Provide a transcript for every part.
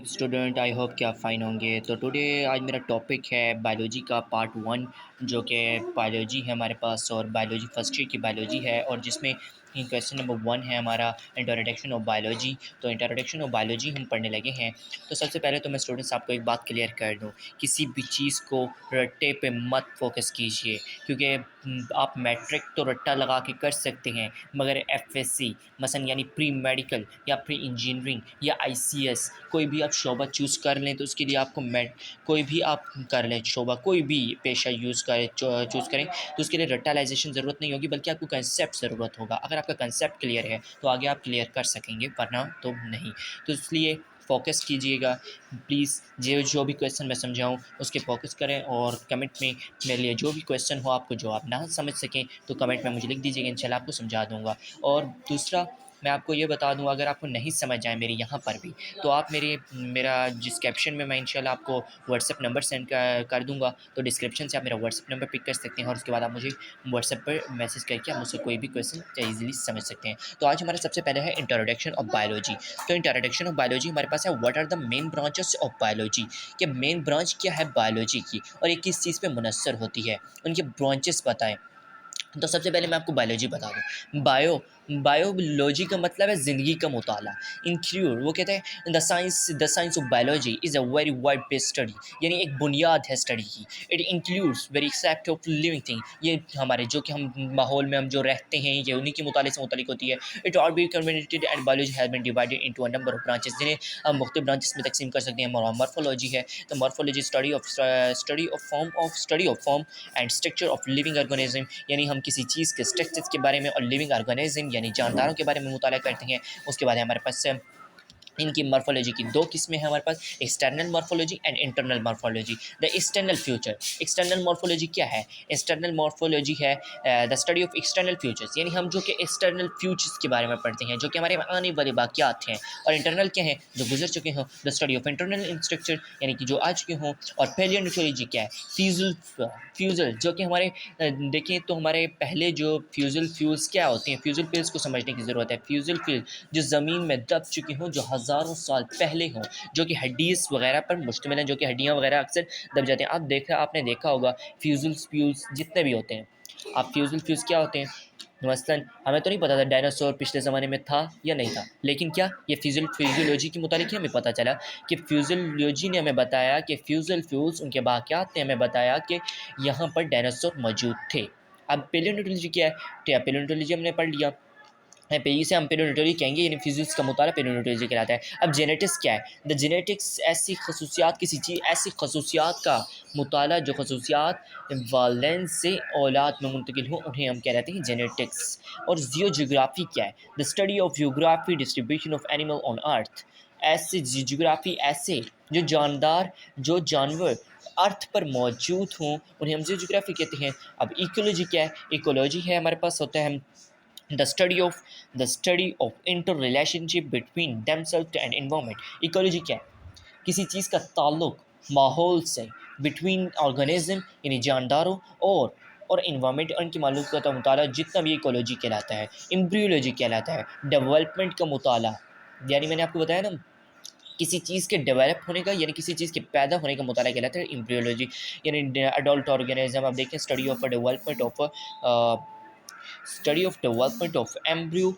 Student I hope कि आप fine होंगे। तो टुडे आज मेरा टॉपिक है बायोलॉजी का पार्ट वन, जो कि बायोलॉजी है हमारे पास और बायोलॉजी फर्स्ट ईयर की बायोलॉजी है और जिसमें क्वेश्चन नंबर वन है हमारा इंट्रोडक्शन ऑफ बायोलॉजी। तो इंट्रोडक्शन ऑफ बायोलॉजी हम पढ़ने लगे हैं। तो सबसे पहले तो मैं स्टूडेंट्स आपको एक बात क्लियर कर दूं, किसी भी चीज़ को रट्टे पे मत फोकस कीजिए, क्योंकि आप मैट्रिक तो रट्टा लगा के कर सकते हैं, मगर एफएससी मसलन यानी प्री मेडिकल या प्री इंजीनियरिंग या आईसीएस कोई भी आप शोबा चूज़ कर लें तो उसके लिए आपको कोई भी आप कर लें शोबा, कोई भी पेशा चूज़ करें तो उसके लिए रट्टालाइजेशन ज़रूरत नहीं होगी, बल्कि आपको कंसेप्ट ज़रूरत होगा। अगर आपका कंसेप्ट क्लियर है तो आगे आप क्लियर कर सकेंगे, वरना तो नहीं। तो इसलिए फोकस कीजिएगा प्लीज़। जो भी क्वेश्चन मैं समझाऊँ उसके फोकस करें और कमेंट में मेरे लिए जो भी क्वेश्चन हो आपको जो आप ना समझ सकें तो कमेंट में मुझे लिख दीजिएगा, इंशाल्लाह आपको समझा दूँगा। और दूसरा मैं आपको ये बता दूँ, अगर आपको नहीं समझ आए मेरे यहाँ पर भी तो आप मेरा जिस कैप्शन में मैं इंशाल्लाह आपको व्हाट्सएप नंबर सेंड कर दूँगा, तो डिस्क्रिप्शन से आप मेरा व्हाट्सएप नंबर पिक कर सकते हैं और उसके बाद आप मुझे व्हाट्सएप पर मैसेज करके आप मुझसे कोई भी क्वेश्चन ईजिली समझ सकते हैं। तो आज हमारा सबसे पहले है इंट्रोडक्शन ऑफ बायोलॉजी। तो इंट्रोडक्शन ऑफ बायोलॉजी हमारे पास है what are the main branches of biology, कि मेन ब्रांच क्या है बायोलॉजी की और ये किस चीज़ पे मुनस्सर होती है, उनके ब्रांचेस बताएं। तो सबसे पहले मैं आपको बायोलॉजी बता दूं। बायोलॉजी का मतलब है ज़िंदगी का मुताला। इंक्लूड वो कहते हैं the science of biology is a very wide based study, यानी एक बुनियाद है स्टडी की। It includes very except of living thing, ये हमारे जो कि हम माहौल में हम जो रहते हैं ये उन्हीं के मुताले से मुतालिक होती है। It all be communicated and biology has been divided into a number of branches, जिन्हें हम मुख्तलिफ ब्रांचेस में तकसीम कर सकते हैं। मॉर्फोलॉजी है, तो morphology study of form and structure of living organism, यानी हम किसी चीज़ के स्ट्रक्चर्स के बारे में और लिविंग ऑर्गेनिज्म यानी जानदारों के बारे में मुताला करते हैं। उसके बाद हमारे पास इनकी मॉर्फोलॉजी की दो किस्में हैं हमारे पास, external morphology and internal morphology. The external feature, external morphology क्या है? एक्सटर्नल मॉर्फोलॉजी है the study of external features, यानी हम जो कि एक्सटर्नल फ्यूचर्स के बारे में पढ़ते हैं, जो कि हमारे आने वाले वाक़यात हैं। और इंटरनल क्या है? जो गुजर चुके हों, the study of internal structure, यानी कि जो आ चुके हों। और पैलियोन्टोलॉजी क्या है? फ्यूजल जो कि हमारे देखें तो हमारे पहले जो फ्यूजल फ्यूल्स क्या होते हैं, फ्यूजल फ्यूल्स को समझने की ज़रूरत है। फ्यूजल फ्यूल जो ज़मीन में दब चुके हों, जो हज़ारों साल पहले हों, जो कि हड्डीज़ वगैरह पर मुश्तमिल हैं, जो कि हड्डियाँ वगैरह अक्सर दब जाते हैं। आपने देखा होगा फ्यूजल फ्यूल्स जितने भी होते हैं, आप फ्यूजल फ्यूल्स क्या होते हैं? मसलन हमें तो नहीं पता था डायनासोर पिछले ज़माने में था या नहीं था, लेकिन क्या ये फिजियोलॉजी के मुतालिक ही हमें पता चला कि फिजियोलॉजी ने हमें बताया कि फ्यूजल फ्यूल्स उनके वाक़यात ने हमें बताया कि यहाँ पर डायनासोर मौजूद थे। अब पेलियोन्टोलॉजी क्या है? पेलियोन्टोलॉजी हमने पढ़ लिया है, पे इसे हम पेलियोन्टोलॉजी कहेंगे, यानी फिजिक्स का मुताला पेलियोन्टोलॉजी कहलाता है। अब जेनेटिक्स क्या है? द जेनेटिक्स ऐसी खसूसियात, किसी चीज़ ऐसी खसूसियात का मुताला जो खसूसियात वालदैन से औलाद में मुंतकिल हों, उन्हें हम कहलाते हैं जेनेटिक्स। और जियोग्राफी क्या है? The study of geography distribution of animal on earth, ऐसे जियोग्राफी ऐसे जो जानवर अर्थ पर मौजूद हों उन्हें हम जियोग्राफी कहते हैं। अब इकोलॉजी क्या है? इकोलॉजी है हमारे पास होता है the study of inter relationship between themselves and environment। Ecology क्या है? किसी चीज़ का ताल्लुक माहौल से, बिटवीन ऑर्गेनिज्म यानी जानदारों और इन्वायरमेंट और इनकी मालूमात का मुताला, जितना भी इकोलॉजी कहलाता है। एम्ब्रियोलॉजी कहलाता है डेवलपमेंट का मुताला, यानी मैंने आपको बताया ना किसी चीज़ के डेवलप होने का, यानी किसी चीज़ के पैदा होने का मुताला कहलाता है एम्ब्रियोलॉजी। यानी अडल्ट ऑर्गेनिज्म आप देखें, study of development of embryo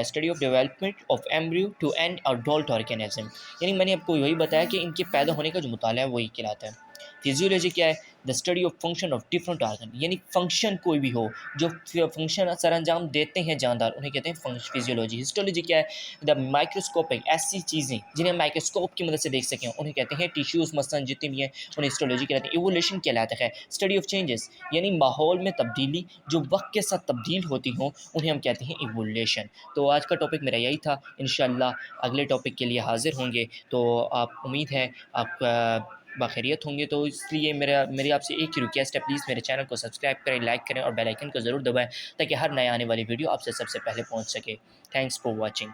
study of development of embryo to an adult organism, यानी मैंने आपको वही बताया कि इनके पैदा होने का जो मुताला है वही कहलाता है। फिजियोलॉजी क्या है? The study of function of different organ, यानी फंक्शन कोई भी हो जो फंक्शन सर अंजाम देते हैं जानदार, उन्हें कहते हैं फिजियोलॉजी। हिस्टोलॉजी क्या है? द माइक्रोस्कोपिक, ऐसी चीज़ें जिन्हें माइक्रोस्कोप की मदद से देख सकें उन्हें कहते हैं टिश्यूज़, मसलन जितने भी हैं उन्हें हिस्टोलॉजी कहते हैं। इवोल्यूशन कहलाता है स्टडी ऑफ चेंजेस, यानी माहौल में तब्दीली जो वक्त के साथ तब्दील होती हों उन्हें हम कहते हैं इवोल्यूशन। तो आज का टॉपिक मेरा यही था। इंशाल्लाह अगले टॉपिक के लिए हाज़िर होंगे, तो आप उम्मीद है आप बाखैरियत होंगे। तो इसलिए मेरी आपसे एक ही रिक्वेस्ट है, प्लीज़ मेरे चैनल को सब्सक्राइब करें, लाइक करें और बेल आइकन को ज़रूर दबाएं ताकि हर नए आने वाली वीडियो आपसे सबसे पहले पहुंच सके। Thanks for watching.